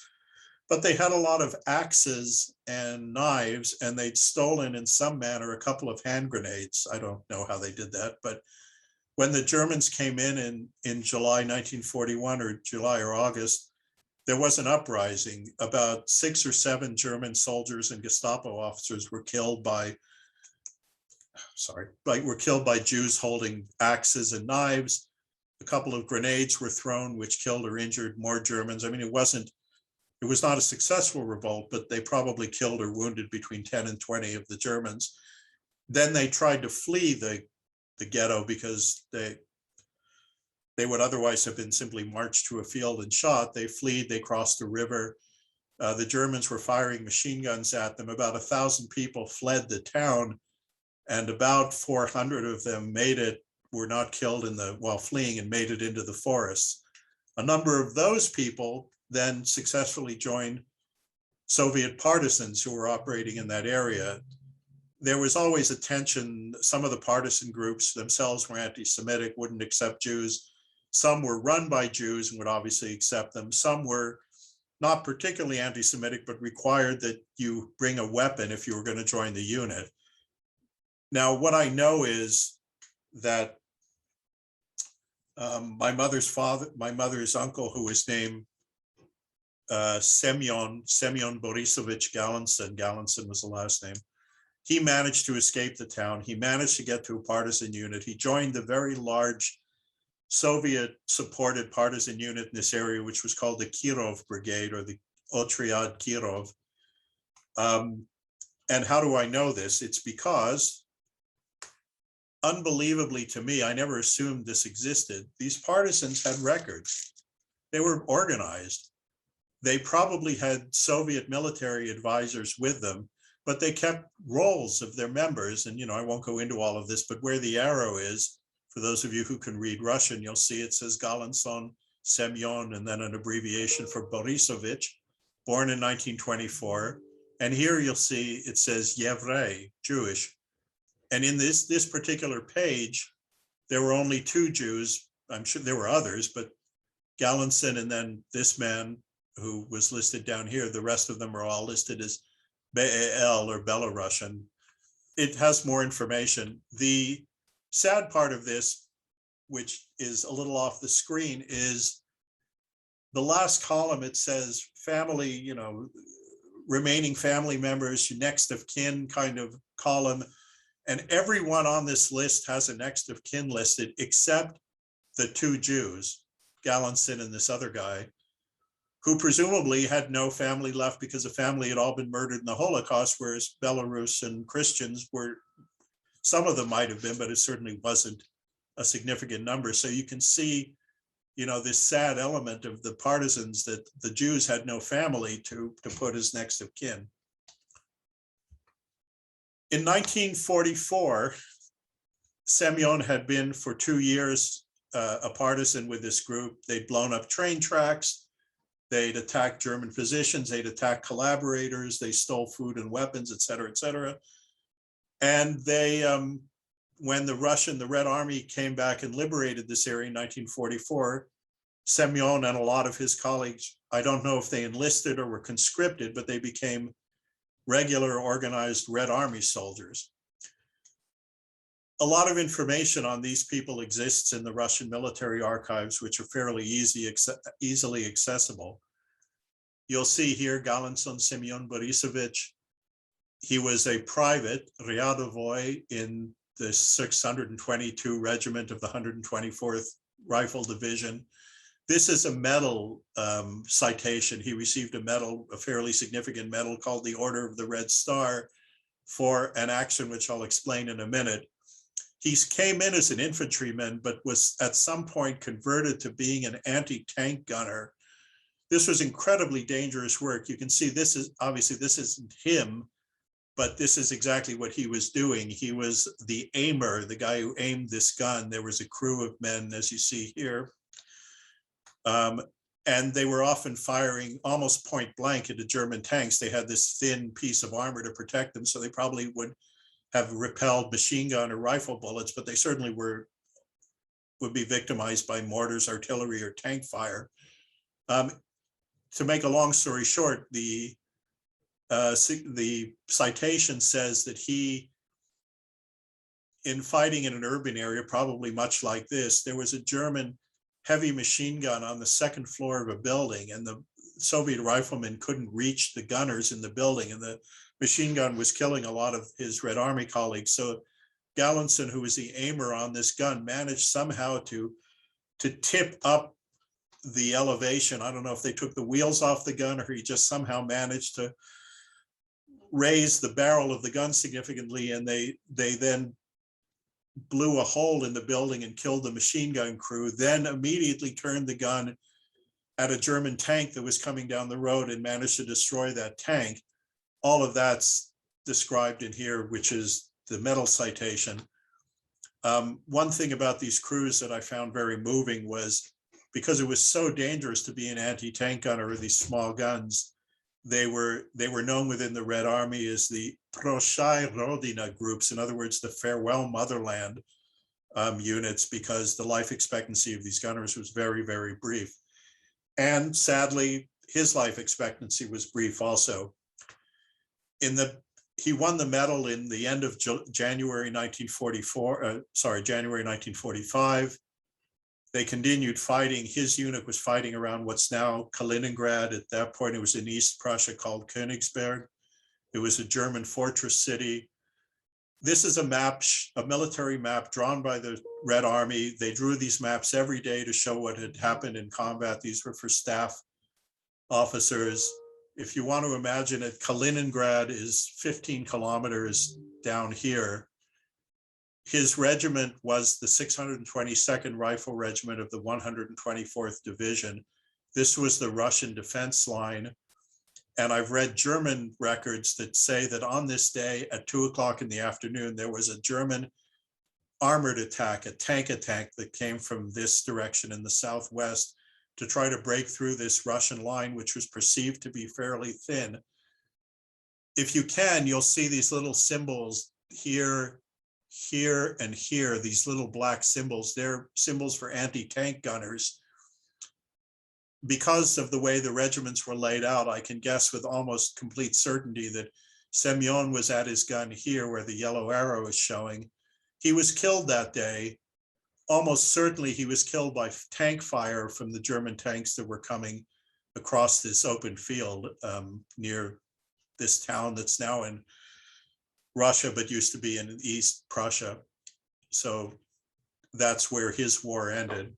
but they had a lot of axes and knives, and they'd stolen in some manner a couple of hand grenades. I don't know how they did that, but when the Germans came in July 1941, or July or August, there was an uprising. About 6 or 7 German soldiers and Gestapo officers were killed by Jews holding axes and knives. A couple of grenades were thrown, which killed or injured more Germans. I mean, it was not a successful revolt, but they probably killed or wounded between 10 and 20 of the Germans. Then they tried to flee the ghetto because they would otherwise have been simply marched to a field and shot. They fled, they crossed the river. The Germans were firing machine guns at them. About 1,000 people fled the town, and about 400 of them were not killed while fleeing, and made it into the forests. A number of those people then successfully joined Soviet partisans who were operating in that area. There was always a tension. Some of the partisan groups themselves were anti-Semitic, wouldn't accept Jews. Some were run by Jews and would obviously accept them. Some were not particularly anti-Semitic, but required that you bring a weapon if you were going to join the unit. Now, what I know is that my mother's uncle, who was named Semyon Borisovich Galinson was the last name. He managed to escape the town. He managed to get to a partisan unit. He joined the very large Soviet-supported partisan unit in this area, which was called the Kirov Brigade, or the Otriad Kirov. And how do I know this? It's because, unbelievably to me, I never assumed this existed. These partisans had records. They were organized. They probably had Soviet military advisors with them, but they kept rolls of their members. And, I won't go into all of this, but where the arrow is, for those of you who can read Russian, you'll see it says Galinson, Semyon, and then an abbreviation for Borisovich, born in 1924. And here you'll see it says Yevrey, Jewish. And in this particular page, there were only 2 Jews. I'm sure there were others, but Galinson and then this man who was listed down here. The rest of them are all listed as BEL or Belarusian. It has more information. The sad part of this, which is a little off the screen, is the last column. It says family, remaining family members, next of kin kind of column. And everyone on this list has a next of kin listed, except the 2 Jews, Galinson and this other guy, who presumably had no family left because the family had all been murdered in the Holocaust, whereas Belarus and Christians were, some of them might have been, but it certainly wasn't a significant number. So you can see, this sad element of the partisans, that the Jews had no family to put as next of kin. In 1944, Semyon had been for 2 years a partisan with this group. They'd blown up train tracks. They'd attacked German positions. They'd attacked collaborators. They stole food and weapons, et cetera, et cetera. And they, when the Red Army came back and liberated this area in 1944, Semyon and a lot of his colleagues, I don't know if they enlisted or were conscripted, but they became regular organized Red Army soldiers. A lot of information on these people exists in the Russian military archives, which are fairly easily accessible. You'll see here Galinson Semyon Borisovich. He was a private ryadovoy in the 622 Regiment of the 124th Rifle Division. This is a medal citation. He received a medal, a fairly significant medal called the Order of the Red Star, for an action which I'll explain in a minute. He came in as an infantryman, but was at some point converted to being an anti-tank gunner. This was incredibly dangerous work. You can see this isn't him, but this is exactly what he was doing. He was the aimer, the guy who aimed this gun. There was a crew of men, as you see here. And they were often firing almost point blank into German tanks. They had this thin piece of armor to protect them, so they probably would have repelled machine gun or rifle bullets, but they certainly would be victimized by mortars, artillery, or tank fire. To make a long story short, the citation says that he, in fighting in an urban area, probably much like this, there was a German heavy machine gun on the second floor of a building, and the Soviet riflemen couldn't reach the gunners in the building, and the machine gun was killing a lot of his Red Army colleagues. So Gallinson, who was the aimer on this gun, managed somehow to tip up the elevation. I don't know if they took the wheels off the gun or he just somehow managed to raise the barrel of the gun significantly, and they then blew a hole in the building and killed the machine gun crew, then immediately turned the gun at a German tank that was coming down the road and managed to destroy that tank. All of that's described in here, which is the medal citation. One thing about these crews that I found very moving was, because it was so dangerous to be an anti-tank gunner with these small guns, they were known within the Red Army as the Proshai Rodina groups, in other words, the farewell motherland units, because the life expectancy of these gunners was very, very brief. And sadly, his life expectancy was brief also. He won the medal in the end of January 1945. They continued fighting. His unit was fighting around what's now Kaliningrad. At that point, it was in East Prussia called Königsberg. It was a German fortress city. This is a map, a military map drawn by the Red Army. They drew these maps every day to show what had happened in combat. These were for staff officers. If you want to imagine it, Kaliningrad is 15 kilometers down here. His regiment was the 622nd Rifle Regiment of the 124th Division. This was the Russian defense line. And I've read German records that say that on this day at 2 o'clock in the afternoon, there was a German armored attack, a tank attack that came from this direction in the southwest to try to break through this Russian line, which was perceived to be fairly thin. If you can, you'll see these little symbols here, here, and here, these little black symbols. They're symbols for anti-tank gunners. Because of the way the regiments were laid out, I can guess with almost complete certainty that Semyon was at his gun here where the yellow arrow is showing. He was killed that day. Almost certainly he was killed by tank fire from the German tanks that were coming across this open field near this town that's now in Russia, but used to be in East Prussia. So that's where his war ended.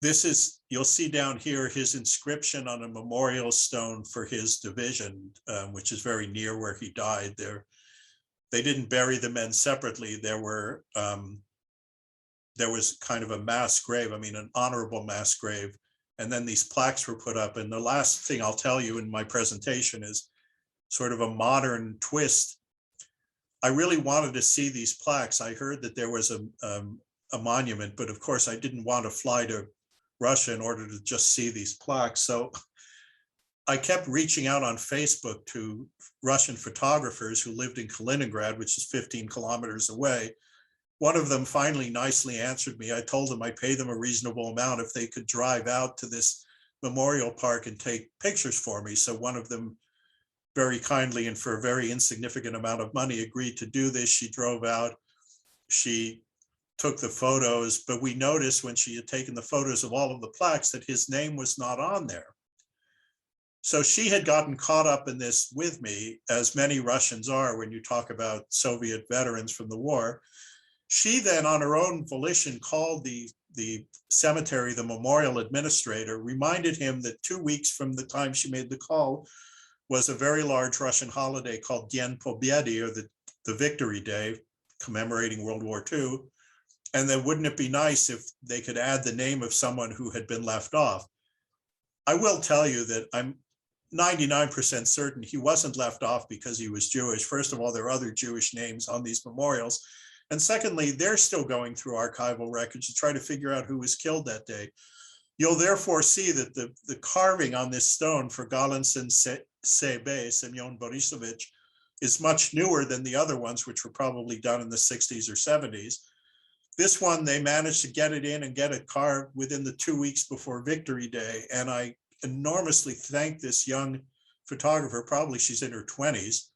This is, you'll see down here, his inscription on a memorial stone for his division, which is very near where he died there. They didn't bury the men separately. There was kind of a mass grave, I mean, an honorable mass grave. And then these plaques were put up. And the last thing I'll tell you in my presentation is sort of a modern twist. I really wanted to see these plaques. I heard that there was a monument, but of course I didn't want to fly to Russia in order to just see these plaques. So I kept reaching out on Facebook to Russian photographers who lived in Kaliningrad, which is 15 kilometers away. One of them finally nicely answered me. I told them I'd pay them a reasonable amount if they could drive out to this memorial park and take pictures for me. So one of them very kindly and for a very insignificant amount of money agreed to do this. She drove out, she took the photos, but we noticed when she had taken the photos of all of the plaques that his name was not on there. So she had gotten caught up in this with me, as many Russians are when you talk about Soviet veterans from the war. She then, on her own volition, called the cemetery, the memorial administrator, reminded him that 2 weeks from the time she made the call was a very large Russian holiday called Den Pobyedy, or the Victory Day, commemorating World War II. And then wouldn't it be nice if they could add the name of someone who had been left off? I will tell you that I'm 99% certain he wasn't left off because he was Jewish. First of all, there are other Jewish names on these memorials. And secondly, they're still going through archival records to try to figure out who was killed that day. You'll therefore see that the carving on this stone for Galenson Sebe, Semyon Borisovich, is much newer than the other ones, which were probably done in the 60s or 70s. This one, they managed to get it in and get it carved within the 2 weeks before Victory Day. And I enormously thank this young photographer, probably she's in her 20s,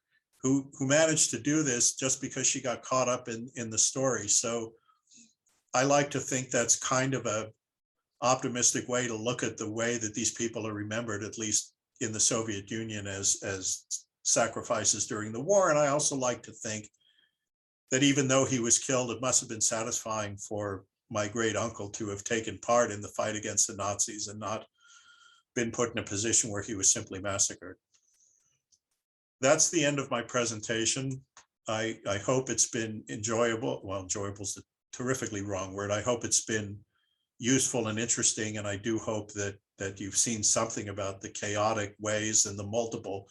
who managed to do this just because she got caught up in the story. So I like to think that's kind of a optimistic way to look at the way that these people are remembered, at least in the Soviet Union, as sacrifices during the war. And I also like to think that even though he was killed, it must have been satisfying for my great uncle to have taken part in the fight against the Nazis and not been put in a position where he was simply massacred. That's the end of my presentation. I hope it's been enjoyable. Well, enjoyable is a terrifically wrong word. I hope it's been useful and interesting, and I do hope that you've seen something about the chaotic ways and the multiple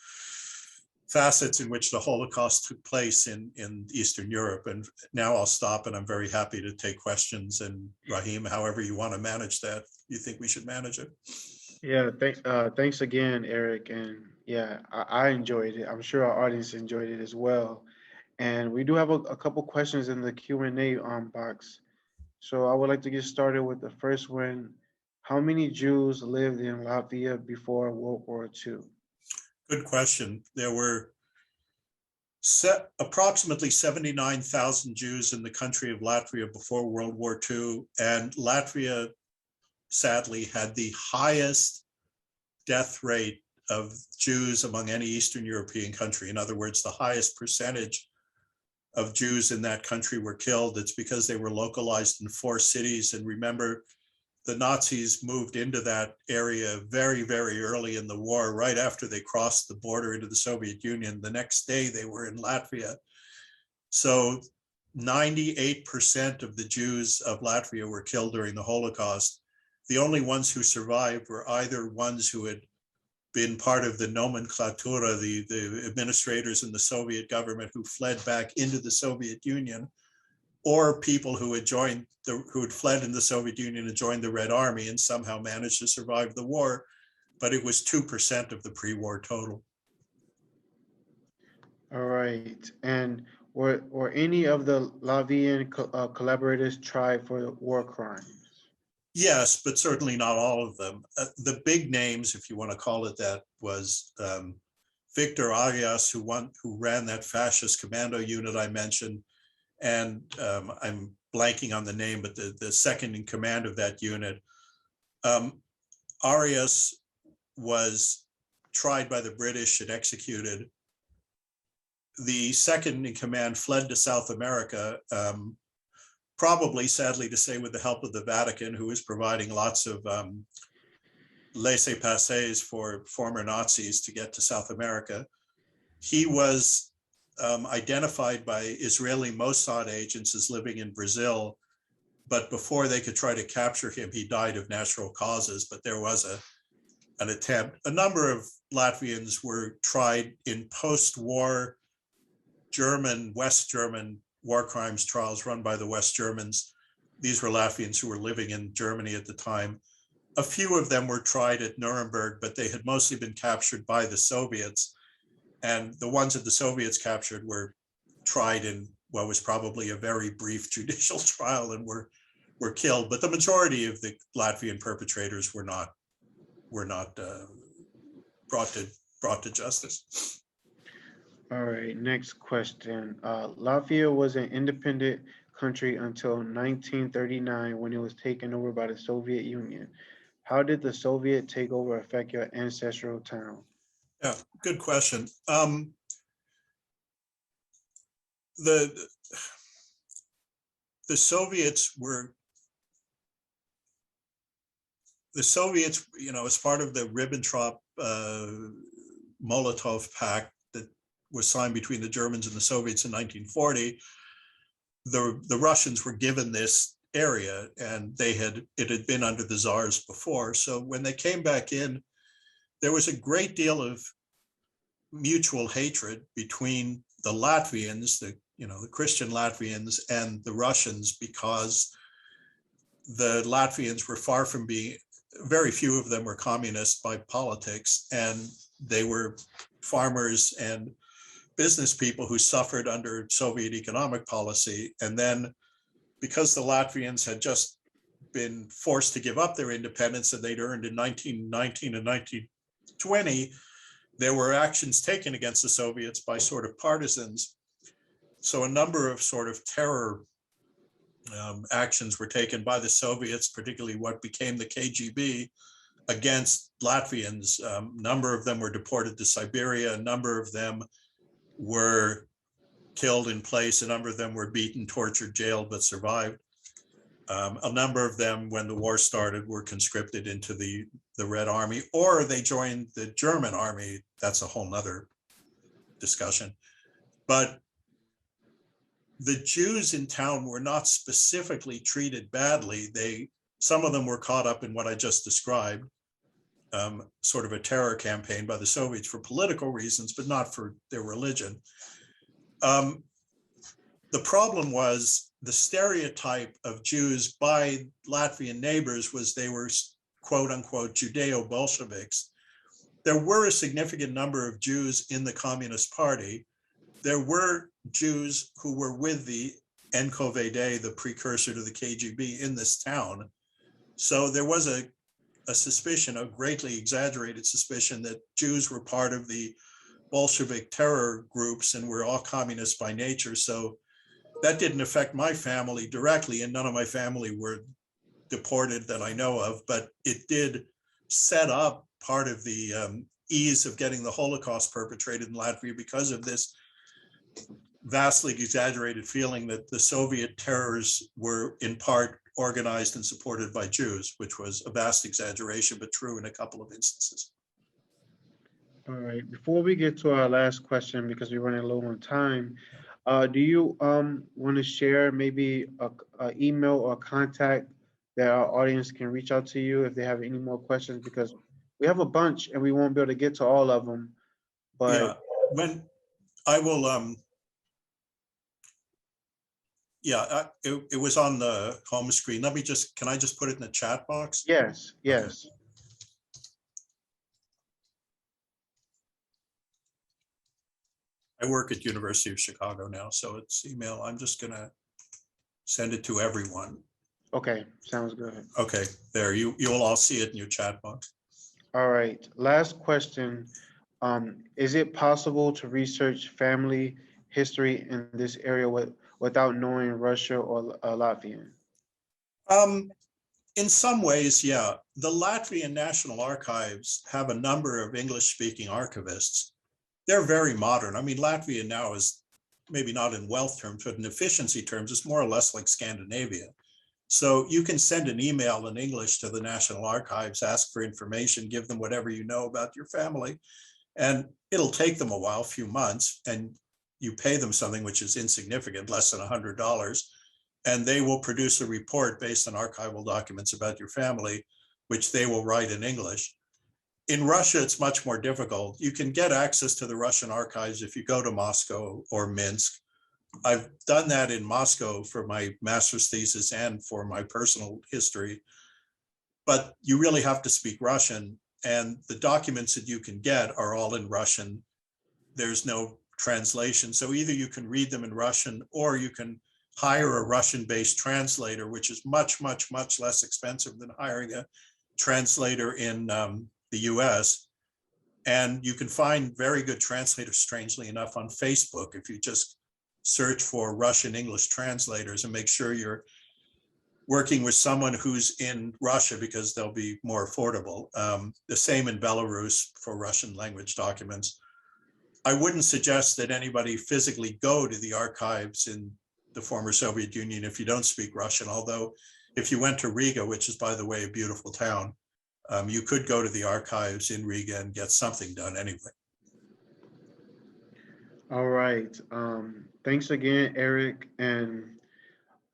facets in which the Holocaust took place in Eastern Europe. And now I'll stop, and I'm very happy to take questions. And Rahim, however you want to manage that, you think we should manage it. Yeah, thanks again, Eric. And yeah, I enjoyed it. I'm sure our audience enjoyed it as well. And we do have a couple questions in the Q&A box. So I would like to get started with the first one. How many Jews lived in Latvia before World War II? Good question. There were approximately 79,000 Jews in the country of Latvia before World War II, and Latvia sadly had the highest death rate of Jews among any Eastern European country. In other words, the highest percentage of Jews in that country were killed. It's because they were localized in 4 cities. And remember, the Nazis moved into that area very, very early in the war, right after they crossed the border into the Soviet Union. The next day they were in Latvia. So 98% of the Jews of Latvia were killed during the Holocaust. The only ones who survived were either ones who had been part of the nomenklatura, the administrators in the Soviet government who fled back into the Soviet Union, or people who had fled in the Soviet Union and joined the Red Army and somehow managed to survive the war. But it was 2% of the pre-war total. All right. And were any of the Latvian collaborators tried for war crimes? Yes, but certainly not all of them. The big names, if you want to call it that, was Victor Arias, who ran that fascist commando unit I mentioned, and I'm blanking on the name, but the second in command of that unit. Arias was tried by the British and executed. The second in command fled to South America, probably, sadly to say, with the help of the Vatican, who is providing lots of laissez-passers for former Nazis to get to South America. He was identified by Israeli Mossad agents as living in Brazil, but before they could try to capture him, he died of natural causes. But there was an attempt. A number of Latvians were tried in post-war West German war crimes trials run by the West Germans. These were Latvians who were living in Germany at the time. A few of them were tried at Nuremberg, but they had mostly been captured by the Soviets. And the ones that the Soviets captured were tried in what was probably a very brief judicial trial and were killed. But the majority of the Latvian perpetrators were not brought to justice. All right, next question. Latvia was an independent country until 1939 when it was taken over by the Soviet Union. How did the Soviet takeover affect your ancestral town? Yeah, good question. The Soviets, as part of the Ribbentrop-Molotov Pact that was signed between the Germans and the Soviets in 1940, the Russians were given this area, and it had been under the Tsars before. So when they came back in, there was a great deal of mutual hatred between the Latvians, the the Christian Latvians and the Russians, because the Latvians were far from being, very few of them were communist by politics, and they were farmers and business people who suffered under Soviet economic policy. And then because the Latvians had just been forced to give up their independence that they'd earned in 1919 and 1920, there were actions taken against the Soviets by sort of partisans. So a number of sort of terror actions were taken by the Soviets, particularly what became the KGB, against Latvians. A number of them were deported to Siberia. A number of them were killed in place. A number of them were beaten, tortured, jailed, but survived. A number of them, when the war started, were conscripted into the Red Army, or they joined the German army. That's a whole nother discussion. But the Jews in town were not specifically treated badly. Some of them were caught up in what I just described, sort of a terror campaign by the Soviets for political reasons, but not for their religion. The problem was the stereotype of Jews by Latvian neighbors was they were quote unquote Judeo-Bolsheviks. There were a significant number of Jews in the Communist Party. There were Jews who were with the NKVD, the precursor to the KGB, in this town. So there was a suspicion, a greatly exaggerated suspicion, that Jews were part of the Bolshevik terror groups and were all communists by nature. So that didn't affect my family directly, and none of my family were deported that I know of, but it did set up part of the ease of getting the Holocaust perpetrated in Latvia because of this vastly exaggerated feeling that the Soviet terrors were in part organized and supported by Jews, which was a vast exaggeration, but true in a couple of instances. All right, before we get to our last question, because we're running low on time, do you want to share maybe a email or contact that our audience can reach out to you if they have any more questions? Because we have a bunch and we won't be able to get to all of them. But yeah, when I will, it was on the home screen. Can I just put it in the chat box? yes. Okay. I work at University of Chicago now, so it's email. I'm just gonna send it to everyone. Okay, sounds good. Okay, there, you'll all see it in your chat box. All right, last question. Is it possible to research family history in this area without knowing Russia or Latvian? In some ways, yeah. The Latvian National Archives have a number of English-speaking archivists. They're very modern. I mean, Latvia now is maybe not in wealth terms, but in efficiency terms, it's more or less like Scandinavia. So you can send an email in English to the National Archives, ask for information, give them whatever you know about your family, and it'll take them a while, a few months, and you pay them something which is insignificant, less than $100, and they will produce a report based on archival documents about your family, which they will write in English. In Russia, it's much more difficult. You can get access to the Russian archives if you go to Moscow or Minsk. I've done that in Moscow for my master's thesis and for my personal history, but you really have to speak Russian, and the documents that you can get are all in Russian. There's no translation. So either you can read them in Russian or you can hire a Russian-based translator, which is much, much, much less expensive than hiring a translator in the US. And you can find very good translators, strangely enough, on Facebook if you just search for Russian English translators and make sure you're working with someone who's in Russia because they'll be more affordable. The same in Belarus for Russian language documents. I wouldn't suggest that anybody physically go to the archives in the former Soviet Union if you don't speak Russian, although if you went to Riga, which is, by the way, a beautiful town, you could go to the archives in Riga and get something done anyway. All right. Thanks again, Eric, and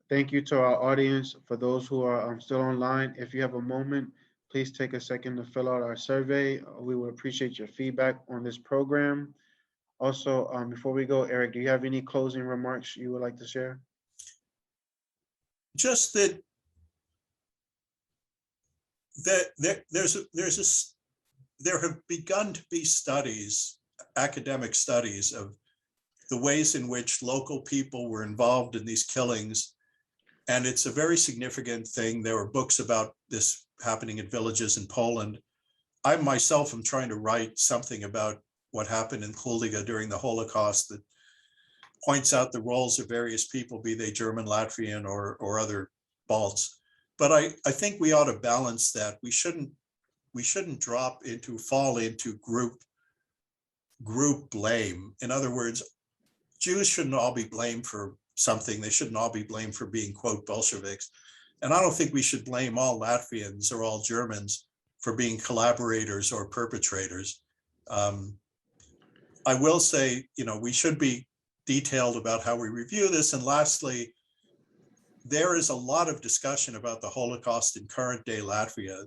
thank you to our audience. For those who are still online, if you have a moment, please take a second to fill out our survey. We would appreciate your feedback on this program. Also, before we go, Eric, do you have any closing remarks you would like to share? Just that there have begun to be studies, academic studies of the ways in which local people were involved in these killings. And it's a very significant thing. There were books about this happening in villages in Poland. I myself am trying to write something about what happened in Kuldiga during the Holocaust that points out the roles of various people, be they German, Latvian, or other Balts. But I think we ought to balance that. We shouldn't fall into group blame. In other words, Jews shouldn't all be blamed for something. They shouldn't all be blamed for being, quote, Bolsheviks. And I don't think we should blame all Latvians or all Germans for being collaborators or perpetrators. I will say, we should be detailed about how we review this. And lastly, there is a lot of discussion about the Holocaust in current day Latvia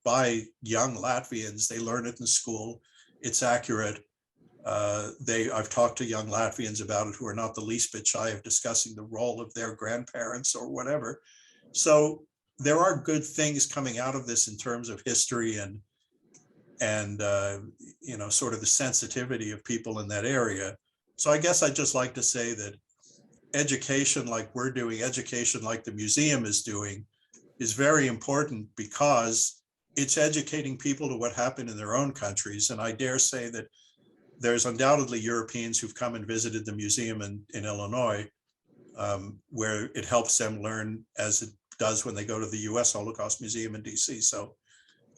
by young Latvians. They learn it in school. It's accurate. I've talked to young Latvians about it who are not the least bit shy of discussing the role of their grandparents or whatever. So there are good things coming out of this in terms of history and sort of the sensitivity of people in that area. So I guess I'd just like to say that education like we're doing, education like the museum is doing, is very important because it's educating people to what happened in their own countries. And I dare say that there's undoubtedly Europeans who've come and visited the museum in Illinois, where it helps them learn as it does when they go to the US Holocaust Museum in DC. So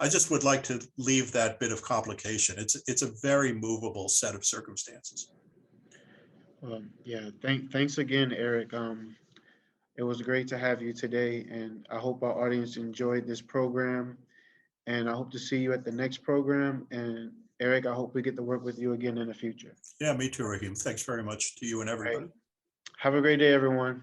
I just would like to leave that bit of complication. It's a very movable set of circumstances. Yeah, thanks again, Eric. It was great to have you today, and I hope our audience enjoyed this program. And I hope to see you at the next program. And Eric, I hope we get to work with you again in the future. Yeah, me too, Raheem. Thanks very much to you and All right. everybody. Have a great day, everyone.